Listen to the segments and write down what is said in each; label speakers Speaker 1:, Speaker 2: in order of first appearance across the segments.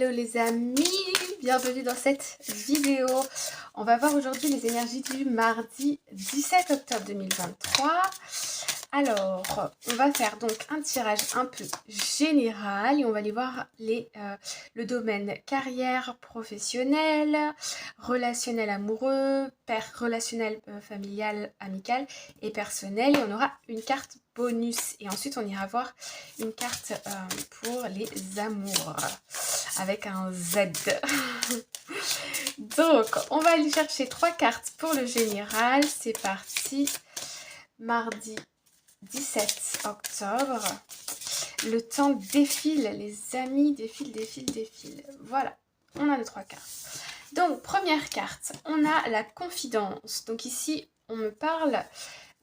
Speaker 1: Hello les amis, bienvenue dans cette vidéo. On va voir aujourd'hui les énergies du mardi 17 octobre 2023. Alors, on va faire donc un tirage un peu général et on va aller voir le domaine carrière professionnelle, relationnel amoureux, relationnel familial, amical et personnel. Et on aura une carte bonus et ensuite on ira voir une carte pour les amours avec un Z. Donc, on va aller chercher 3 cartes pour le général. C'est parti. Mardi 17 octobre. Le temps défile, les amis. Défile. Voilà, on a les 3 cartes. Donc, première carte, on a la confidence. Donc ici, on me parle,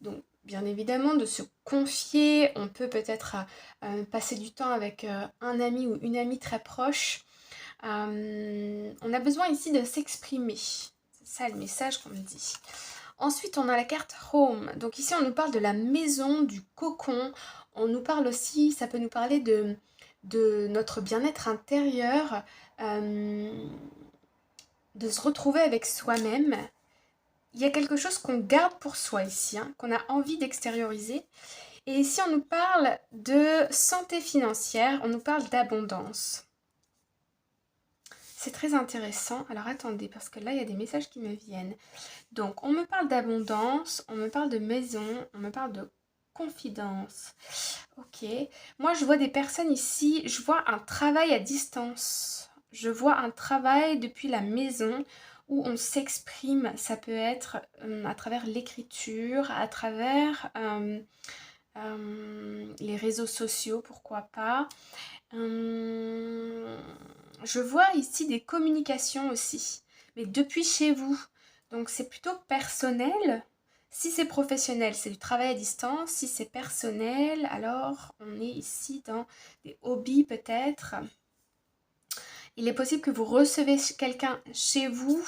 Speaker 1: donc bien évidemment, de se confier. On peut peut-être passer du temps avec un ami ou une amie très proche. On a besoin ici de s'exprimer. C'est ça le message qu'on me dit. Ensuite, on a la carte Home. Donc ici, on nous parle de la maison, du cocon. On nous parle aussi, ça peut nous parler de notre bien-être intérieur, de se retrouver avec soi-même. Il y a quelque chose qu'on garde pour soi ici, qu'on a envie d'extérioriser. Et ici, on nous parle de santé financière, on nous parle d'abondance. C'est très intéressant. Alors attendez, parce que là, il y a des messages qui me viennent. Donc, on me parle d'abondance, on me parle de maison, on me parle de confidence. Ok. Moi, je vois des personnes ici, je vois un travail à distance. Je vois un travail depuis la maison où on s'exprime. Ça peut être à travers l'écriture, à travers les réseaux sociaux, pourquoi pas. Je vois ici des communications aussi, mais depuis chez vous. Donc c'est plutôt personnel. Si c'est professionnel, c'est du travail à distance. Si c'est personnel, alors on est ici dans des hobbies peut-être. Il est possible que vous recevez quelqu'un chez vous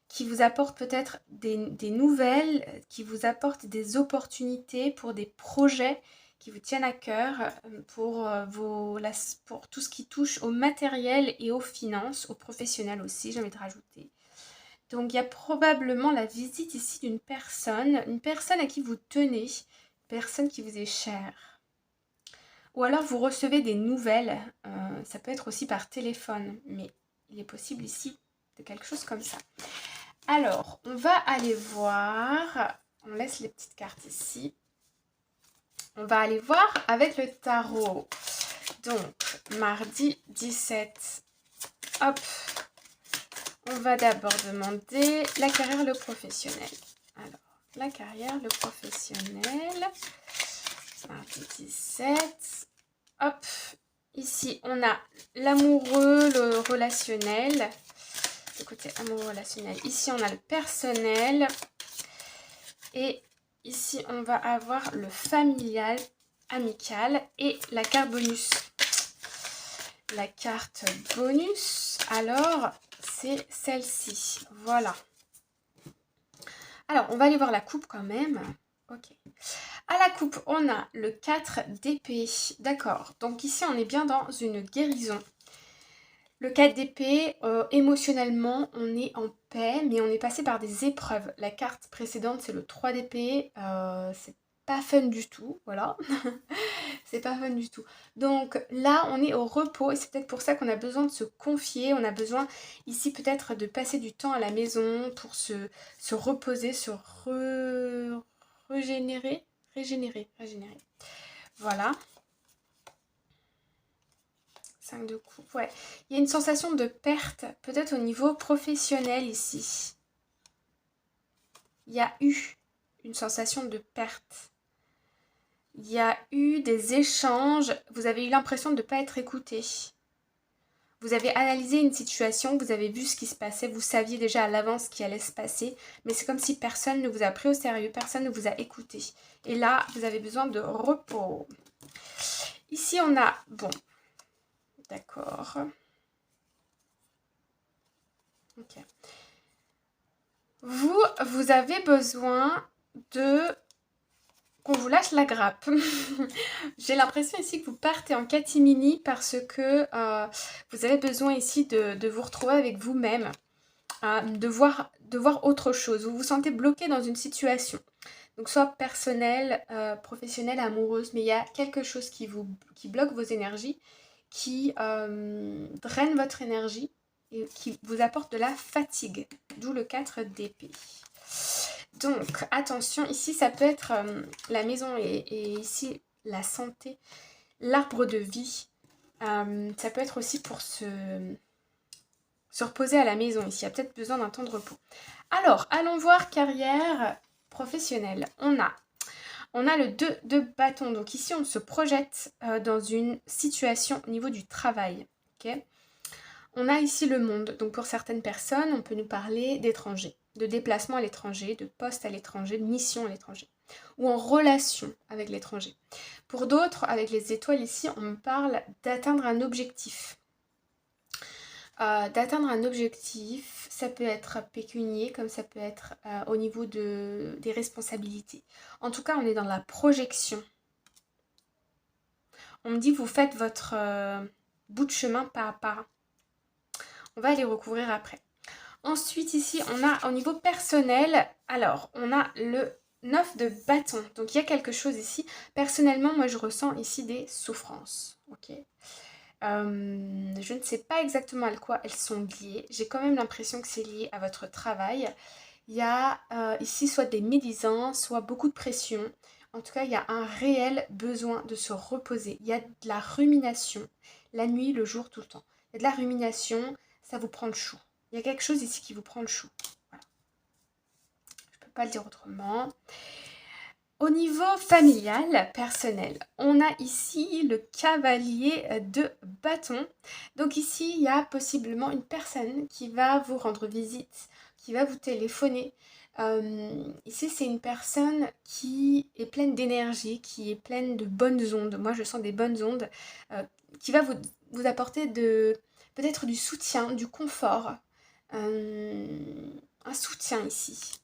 Speaker 1: qui vous apporte peut-être des nouvelles, qui vous apporte des opportunités pour des projets qui vous tiennent à cœur, pour tout ce qui touche au matériel et aux finances, aux professionnels aussi, j'ai envie de rajouter. Donc il y a probablement la visite ici d'une personne à qui vous tenez, une personne qui vous est chère. Ou alors vous recevez des nouvelles, ça peut être aussi par téléphone, mais il est possible ici de quelque chose comme ça. Alors, on va aller voir, on laisse les petites cartes ici. On va aller voir avec le tarot. Donc, mardi 17, hop, on va d'abord demander la carrière, le professionnel. Alors, la carrière, le professionnel, mardi 17, hop, ici on a l'amoureux, le relationnel, le côté amoureux relationnel. Ici on a le personnel et ici on va avoir le familial, amical et la carte bonus. La carte bonus, alors c'est celle-ci, voilà. Alors on va aller voir la coupe quand même. Ok. À la coupe on a le 4 d'épée, d'accord. Donc ici on est bien dans une guérison. Le 4 d'épée, émotionnellement, on est en paix, mais on est passé par des épreuves. La carte précédente, c'est le 3 d'épée. C'est pas fun du tout, voilà. C'est pas fun du tout. Donc là, on est au repos et c'est peut-être pour ça qu'on a besoin de se confier. On a besoin ici peut-être de passer du temps à la maison pour se reposer, régénérer. Voilà. 5 de coupe, ouais. Il y a une sensation de perte, peut-être au niveau professionnel ici. Il y a eu une sensation de perte. Il y a eu des échanges, vous avez eu l'impression de ne pas être écouté. Vous avez analysé une situation, vous avez vu ce qui se passait, vous saviez déjà à l'avance ce qui allait se passer, mais c'est comme si personne ne vous a pris au sérieux, personne ne vous a écouté. Et là, vous avez besoin de repos. Ici, on a, bon, d'accord. Ok. Vous avez besoin de qu'on vous lâche la grappe. J'ai l'impression ici que vous partez en catimini parce que vous avez besoin ici de vous retrouver avec vous-même, de voir autre chose. Vous vous sentez bloqué dans une situation. Donc soit personnelle, professionnelle, amoureuse, mais il y a quelque chose qui bloque vos énergies, qui draine votre énergie et qui vous apporte de la fatigue. D'où le 4 d'épée. Donc attention, ici ça peut être la maison et ici la santé, l'arbre de vie. Ça peut être aussi pour se reposer à la maison ici. Il y a peut-être besoin d'un temps de repos. Alors, allons voir carrière professionnelle. On a le 2 de bâton. Donc ici, on se projette dans une situation au niveau du travail. Okay, on a ici le monde. Donc pour certaines personnes, on peut nous parler d'étrangers, de déplacement à l'étranger, de poste à l'étranger, de mission à l'étranger, ou en relation avec l'étranger. Pour d'autres, avec les étoiles ici, on me parle d'atteindre un objectif. Ça peut être pécunier, comme ça peut être au niveau des responsabilités. En tout cas, on est dans la projection. On me dit vous faites votre bout de chemin pas à pas. On va les recouvrir après. Ensuite, ici, on a au niveau personnel, alors, on a le 9 de bâton. Donc, il y a quelque chose ici. Personnellement, moi, je ressens ici des souffrances. Ok. Je ne sais pas exactement à quoi elles sont liées. J'ai quand même l'impression que c'est lié à votre travail. Il y a ici soit des médisances, soit beaucoup de pression. En tout cas, il y a un réel besoin de se reposer. Il y a de la rumination, la nuit, le jour, tout le temps. Il y a de la rumination, ça vous prend le chou. Il y a quelque chose ici qui vous prend le chou. Voilà. Je ne peux pas le dire autrement. Au niveau familial, personnel, on a ici le cavalier de bâton. Donc ici, il y a possiblement une personne qui va vous rendre visite, qui va vous téléphoner. Ici, c'est une personne qui est pleine d'énergie, qui est pleine de bonnes ondes. Moi, je sens des bonnes ondes qui va vous apporter peut-être du soutien, du confort. Un soutien ici.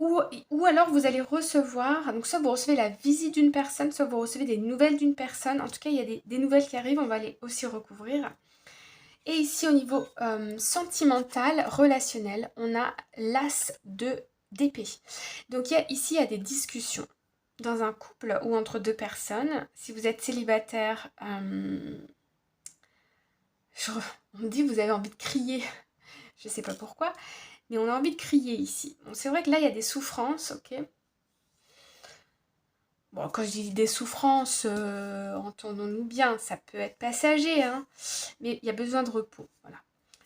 Speaker 1: Ou alors vous allez recevoir, donc soit vous recevez la visite d'une personne, soit vous recevez des nouvelles d'une personne. En tout cas, il y a des nouvelles qui arrivent, on va les aussi recouvrir. Et ici, au niveau sentimental, relationnel, on a l'as d'épée. Donc ici, il y a des discussions dans un couple ou entre deux personnes. Si vous êtes célibataire, on me dit que vous avez envie de crier. Je ne sais pas pourquoi. Mais on a envie de crier ici. Bon, c'est vrai que là, il y a des souffrances, ok. Bon, quand je dis des souffrances, entendons-nous bien, ça peut être passager, hein. Mais il y a besoin de repos, voilà.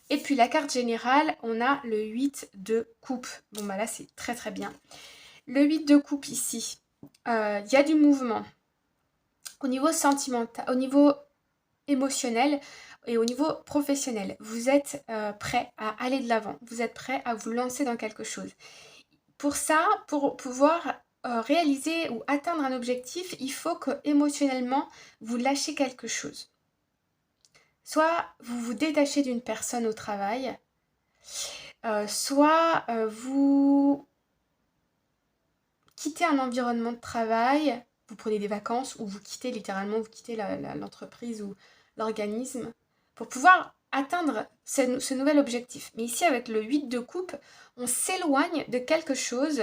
Speaker 1: Et puis la carte générale, on a le 8 de coupe. Bon, bah là, c'est très très bien. Le 8 de coupe ici, il y a du mouvement. Au niveau sentimental, au niveau émotionnel, et au niveau professionnel, vous êtes prêt à aller de l'avant, vous êtes prêt à vous lancer dans quelque chose. Pour ça, pour pouvoir réaliser ou atteindre un objectif, il faut que émotionnellement vous lâchez quelque chose. Soit vous vous détachez d'une personne au travail, soit vous quittez un environnement de travail, vous prenez des vacances ou vous quittez littéralement, vous quittez l'entreprise ou l'organisme pour pouvoir atteindre ce nouvel objectif. Mais ici, avec le 8 de coupe, on s'éloigne de quelque chose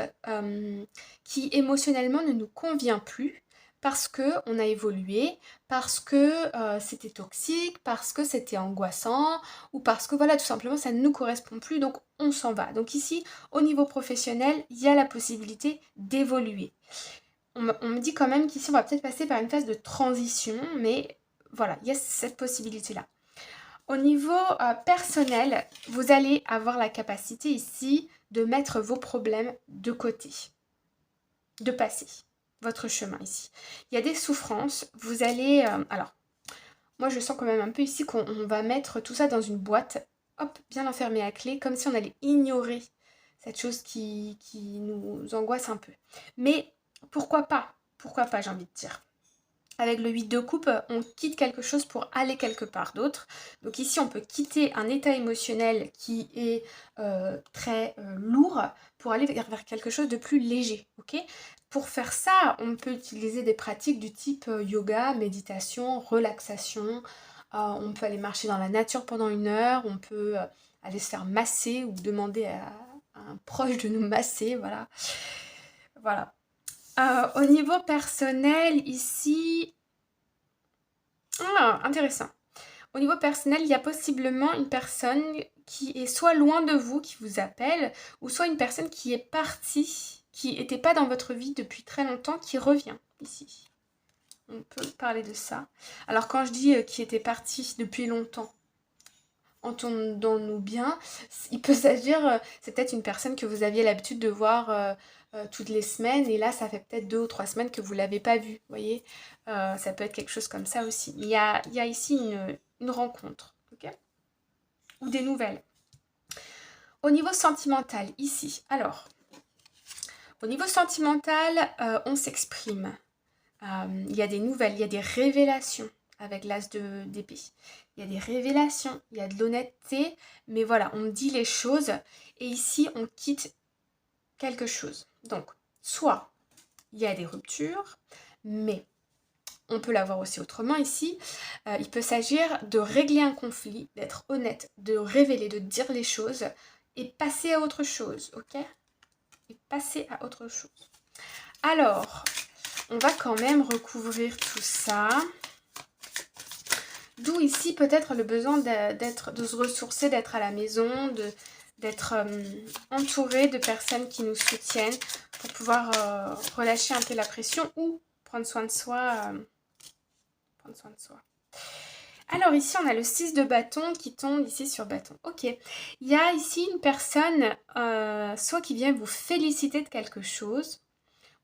Speaker 1: qui émotionnellement ne nous convient plus parce qu'on a évolué, parce que c'était toxique, parce que c'était angoissant, ou parce que voilà, tout simplement, ça ne nous correspond plus, donc on s'en va. Donc ici, au niveau professionnel, il y a la possibilité d'évoluer. On me dit quand même qu'ici, on va peut-être passer par une phase de transition, mais voilà, il y a cette possibilité-là. Au niveau personnel, vous allez avoir la capacité ici de mettre vos problèmes de côté, de passer votre chemin ici. Il y a des souffrances, vous allez... alors, moi je sens quand même un peu ici qu'on va mettre tout ça dans une boîte, hop, bien l'enfermer à clé, comme si on allait ignorer cette chose qui nous angoisse un peu. Mais pourquoi pas, j'ai envie de dire. Avec le 8 de coupe, on quitte quelque chose pour aller quelque part d'autre. Donc ici, on peut quitter un état émotionnel qui est très lourd pour aller vers quelque chose de plus léger. Ok. Pour faire ça, on peut utiliser des pratiques du type yoga, méditation, relaxation. On peut aller marcher dans la nature pendant 1 heure. On peut aller se faire masser ou demander à un proche de nous masser. Voilà. Voilà. Au niveau personnel, ici... Ah, intéressant. Au niveau personnel, il y a possiblement une personne qui est soit loin de vous, qui vous appelle, ou soit une personne qui est partie, qui n'était pas dans votre vie depuis très longtemps, qui revient ici. On peut parler de ça. Alors quand je dis qui était partie depuis longtemps, entendons-nous bien, il peut s'agir, c'est peut-être une personne que vous aviez l'habitude de voir toutes les semaines, et là ça fait peut-être 2 ou 3 semaines que vous ne l'avez pas vue, vous voyez. Ça peut être quelque chose comme ça aussi. Il y a ici une rencontre, ok, ou des nouvelles. Au niveau sentimental, ici, alors, au niveau sentimental, on s'exprime. Il y a des nouvelles, il y a des révélations avec l'as d'épée. Il y a des révélations, il y a de l'honnêteté, mais voilà, on dit les choses et ici on quitte quelque chose. Donc, soit il y a des ruptures, mais on peut l'avoir aussi autrement ici. Il peut s'agir de régler un conflit, d'être honnête, de révéler, de dire les choses et passer à autre chose, ok? Et passer à autre chose. Alors, on va quand même recouvrir tout ça. D'où ici peut-être le besoin de se ressourcer, d'être à la maison, d'être entouré de personnes qui nous soutiennent pour pouvoir relâcher un peu la pression ou prendre soin de soi. Alors ici on a le 6 de bâton qui tombe ici sur bâton. Ok, il y a ici une personne soit qui vient vous féliciter de quelque chose,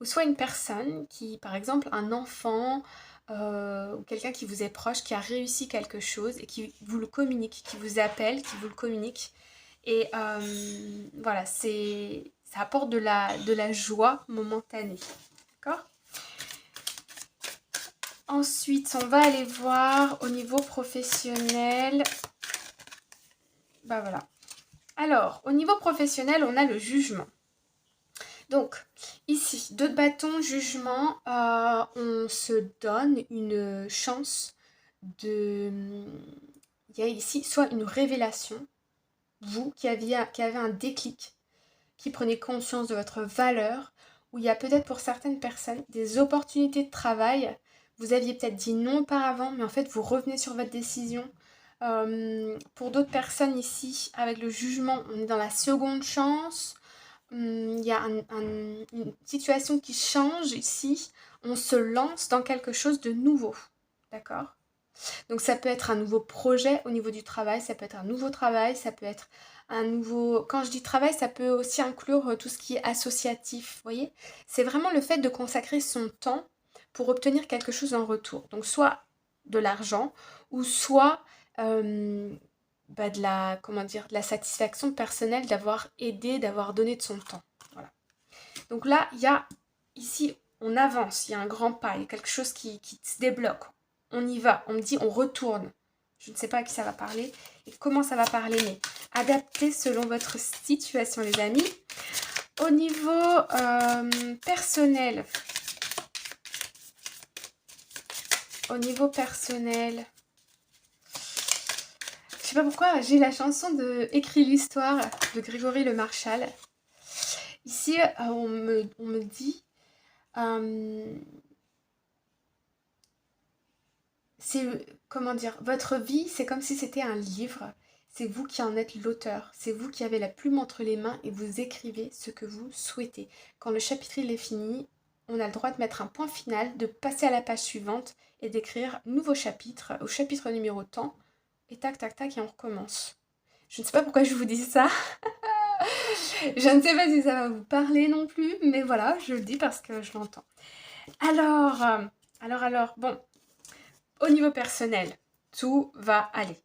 Speaker 1: ou soit une personne qui, par exemple un enfant ou quelqu'un qui vous est proche, qui a réussi quelque chose et qui vous le communique, qui vous appelle, qui vous le communique. Et voilà, ça apporte de la joie momentanée. D'accord ? Ensuite, on va aller voir au niveau professionnel. Bah voilà. Alors, au niveau professionnel, on a le jugement. Donc, ici, 2 de bâton, jugement, on se donne une chance de... Il y a ici soit une révélation, vous qui avez un déclic, qui prenez conscience de votre valeur, ou il y a peut-être pour certaines personnes des opportunités de travail. Vous aviez peut-être dit non auparavant, mais en fait vous revenez sur votre décision. Pour d'autres personnes ici, avec le jugement, on est dans la seconde chance. Il y a une situation qui change ici. On se lance dans quelque chose de nouveau. D'accord ? Donc ça peut être un nouveau projet au niveau du travail, ça peut être un nouveau travail, ça peut être un nouveau... Quand je dis travail, ça peut aussi inclure tout ce qui est associatif, vous voyez. C'est vraiment le fait de consacrer son temps pour obtenir quelque chose en retour. Donc soit de l'argent, ou soit de la satisfaction personnelle d'avoir aidé, d'avoir donné de son temps. Voilà. Donc là, il y a ici, on avance, il y a un grand pas, il y a quelque chose qui se débloque. On y va, on me dit on retourne. Je ne sais pas à qui ça va parler et comment ça va parler, mais adaptez selon votre situation, les amis. Au niveau personnel, je sais pas pourquoi j'ai la chanson de Écrit l'histoire de Grégory Le Marchal. Ici, on me dit... comment dire, votre vie, c'est comme si c'était un livre. C'est vous qui en êtes l'auteur. C'est vous qui avez la plume entre les mains et vous écrivez ce que vous souhaitez. Quand le chapitre est fini, on a le droit de mettre un point final, de passer à la page suivante et d'écrire nouveau chapitre, au chapitre numéro tant, et tac, tac, tac, et on recommence. Je ne sais pas pourquoi je vous dis ça. Je ne sais pas si ça va vous parler non plus, mais voilà, je le dis parce que je l'entends. Alors, bon, au niveau personnel, tout va aller.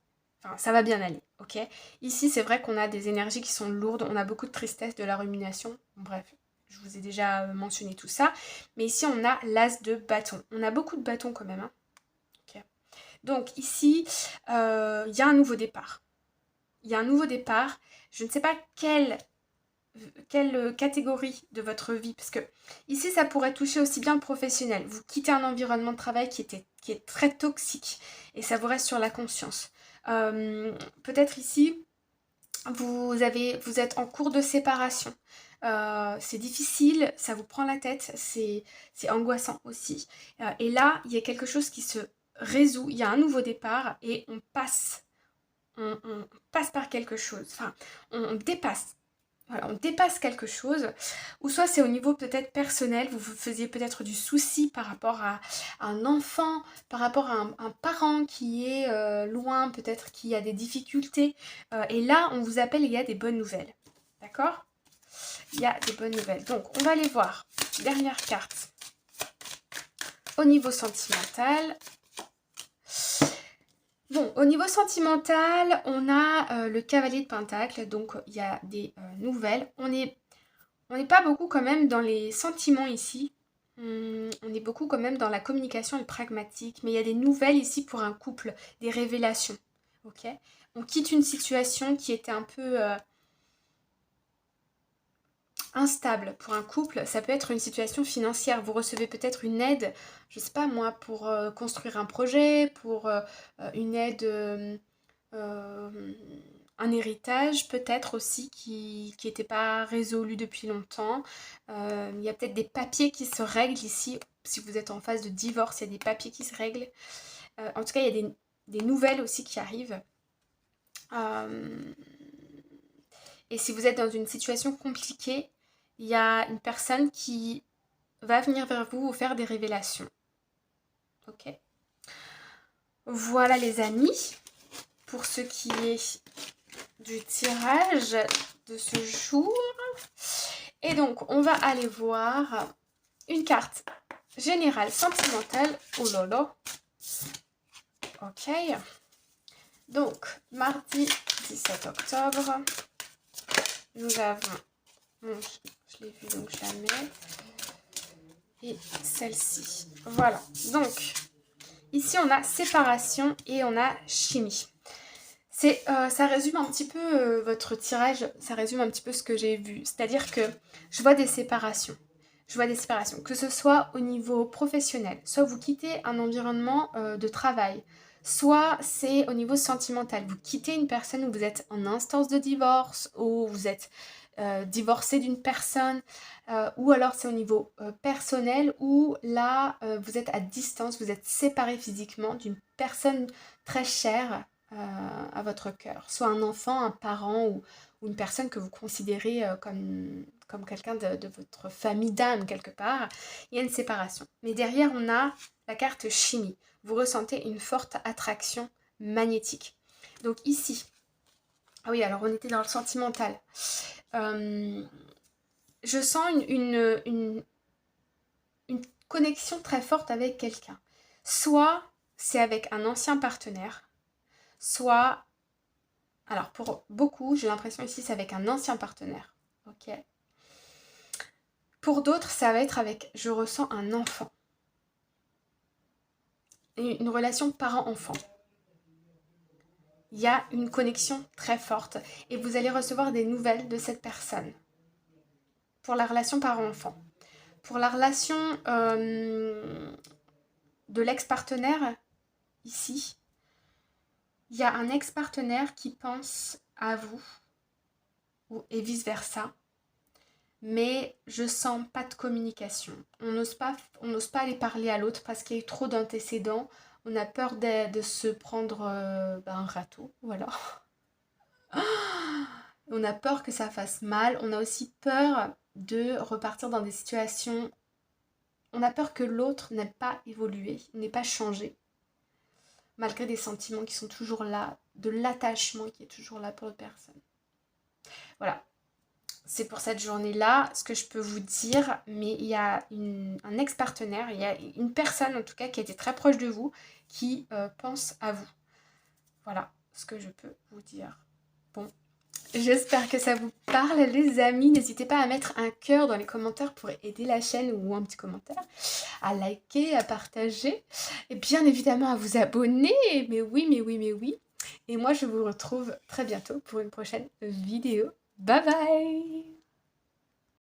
Speaker 1: Enfin, ça va bien aller, ok ? Ici, c'est vrai qu'on a des énergies qui sont lourdes, on a beaucoup de tristesse, de la rumination, bref. je vous ai déjà mentionné tout ça. Mais ici, on a l'as de bâton. On a beaucoup de bâtons quand même. Hein. Okay. Donc ici, il y a un nouveau départ. Il y a un nouveau départ. Je ne sais pas quelle catégorie de votre vie, parce que ici ça pourrait toucher aussi bien le professionnel. Vous quittez un environnement de travail qui est très toxique et ça vous reste sur la conscience. Peut-être ici vous êtes en cours de séparation. C'est difficile, ça vous prend la tête, c'est angoissant aussi. Et là, il y a quelque chose qui se résout, il y a un nouveau départ et on passe par quelque chose, enfin, on dépasse. Voilà, on dépasse quelque chose, ou soit c'est au niveau peut-être personnel, vous faisiez peut-être du souci par rapport à un enfant, par rapport à un parent qui est loin, peut-être qui a des difficultés, et là on vous appelle et il y a des bonnes nouvelles, d'accord? Il y a des bonnes nouvelles, donc on va aller voir, dernière carte, au niveau sentimental. Bon, au niveau sentimental, on a le cavalier de Pentacle, donc il y a des nouvelles. On n'est pas beaucoup quand même dans les sentiments ici. On est beaucoup quand même dans la communication et le pragmatique. Mais il y a des nouvelles ici pour un couple, des révélations. Ok ? On quitte une situation qui était un peu instable pour un couple. Ça peut être une situation financière. Vous recevez peut-être une aide, je sais pas moi, pour construire un projet, pour une aide, un héritage peut-être aussi qui n'était pas résolu depuis longtemps. Il y a peut-être des papiers qui se règlent ici. Si vous êtes en phase de divorce, il y a des papiers qui se règlent. En tout cas, il y a des nouvelles aussi qui arrivent. Et si vous êtes dans une situation compliquée, il y a une personne qui va venir vers vous faire des révélations. Ok. Voilà les amis, pour ce qui est du tirage de ce jour. Et donc, on va aller voir une carte générale sentimentale. Oh là là. Ok. Donc, mardi 17 octobre, nous avons... Bon, je l'ai vu, donc je la mets. Et celle-ci. Voilà. Donc, ici, on a séparation et on a chimie. Ça résume un petit peu votre tirage, ça résume un petit peu ce que j'ai vu. C'est-à-dire que je vois des séparations. Je vois des séparations, que ce soit au niveau professionnel, soit vous quittez un environnement de travail, soit c'est au niveau sentimental. Vous quittez une personne où vous êtes en instance de divorce, ou vous êtes divorcé d'une personne, ou alors c'est au niveau personnel, où là, vous êtes à distance, vous êtes séparé physiquement d'une personne très chère, à votre cœur. Soit un enfant, un parent ou une personne que vous considérez comme quelqu'un de votre famille d'âme quelque part. Il y a une séparation. Mais derrière, on a la carte chimie. Vous ressentez une forte attraction magnétique. Donc ici, ah oui, alors on était dans le sentimental. Je sens une connexion très forte avec quelqu'un. Soit c'est avec un ancien partenaire, soit, alors pour beaucoup, j'ai l'impression ici c'est avec un ancien partenaire, ok. Pour d'autres, ça va être avec, je ressens un enfant, et une relation parent-enfant. Il y a une connexion très forte et vous allez recevoir des nouvelles de cette personne. Pour la relation parent-enfant. Pour la relation de l'ex-partenaire, ici, il y a un ex-partenaire qui pense à vous, et vice-versa. Mais je sens pas de communication. On n'ose pas aller parler à l'autre parce qu'il y a eu trop d'antécédents. On a peur de se prendre un râteau, voilà. On a peur que ça fasse mal. On a aussi peur de repartir dans des situations... On a peur que l'autre n'ait pas évolué, n'ait pas changé. Malgré des sentiments qui sont toujours là, de l'attachement qui est toujours là pour l'autre personne. Voilà. C'est pour cette journée-là ce que je peux vous dire, mais il y a un ex-partenaire, il y a une personne en tout cas qui a été très proche de vous, qui pense à vous. Voilà ce que je peux vous dire. Bon, J'espère que ça vous parle, les amis. N'hésitez pas à mettre un cœur dans les commentaires pour aider la chaîne ou un petit commentaire, à liker, à partager et bien évidemment à vous abonner. Mais oui, mais oui, mais oui. Et moi, je vous retrouve très bientôt pour une prochaine vidéo. Bye bye!